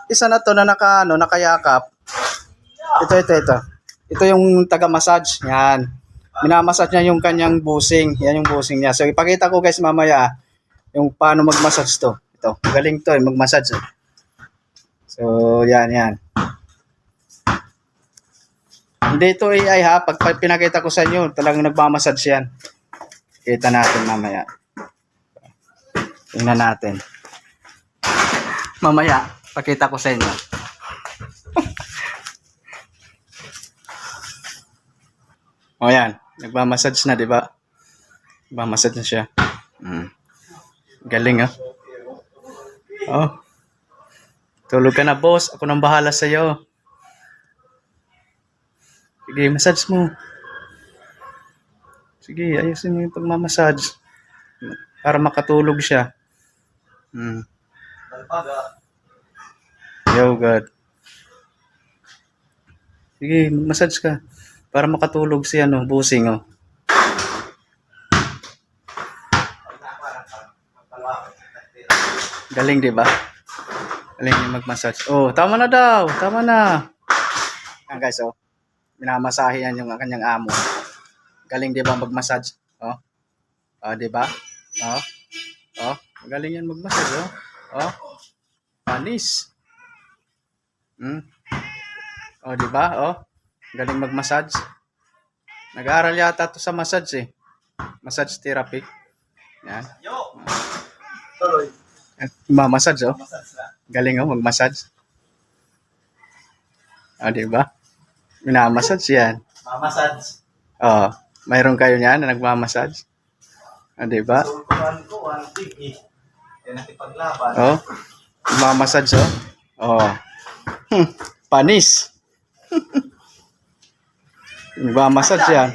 isa na to na nakayakap. Ito. Ito yung taga-massage. Yan. Minamassage niya yung kanyang busing. Yan yung busing niya. So ipakita ko guys mamaya yung paano mag-massage to. Ito, galing to mag-massage. So yan. Hindi ito AI ha. Pag pinakita ko sa inyo, talagang nagmamassage yan. Kita natin mamaya. Tingnan natin. Mamaya, pakita ko sa inyo. O yan, nagmamassage na, di ba? Nagmamassage na siya. Galing, ah. Oh. Tulog ka na, boss. Ako nang bahala sa iyo. Sige, massage mo. Sige, ayusin mo yung pagmamassage. Para makatulog siya. Yo, God. Sige, massage ka. Para makatulog si busing, oh. Galing, di ba? Galing yung mag-massage. Oh, tama na daw. Tama na. Yan guys, oh. Minamasahe yan yung kanyang amo. Galing, di ba, mag-massage? Oh. Oh, di ba? Oh. Oh, magaling yan mag-massage, oh. Oh. Panis. Oh, di ba? Oh. Galing mag-massage. Nag-aaral yata to sa massage, eh. Massage therapy. Yan. Massage, oh. Galing, oh, mag-massage. Oh, di ba? Minamassage yan. Massage. Oh, mayroon kayo niyan na nagmamassage. Ah, di ba? Oh, nagmamassage, oh. Oh. Panis. Nagmamassage yan.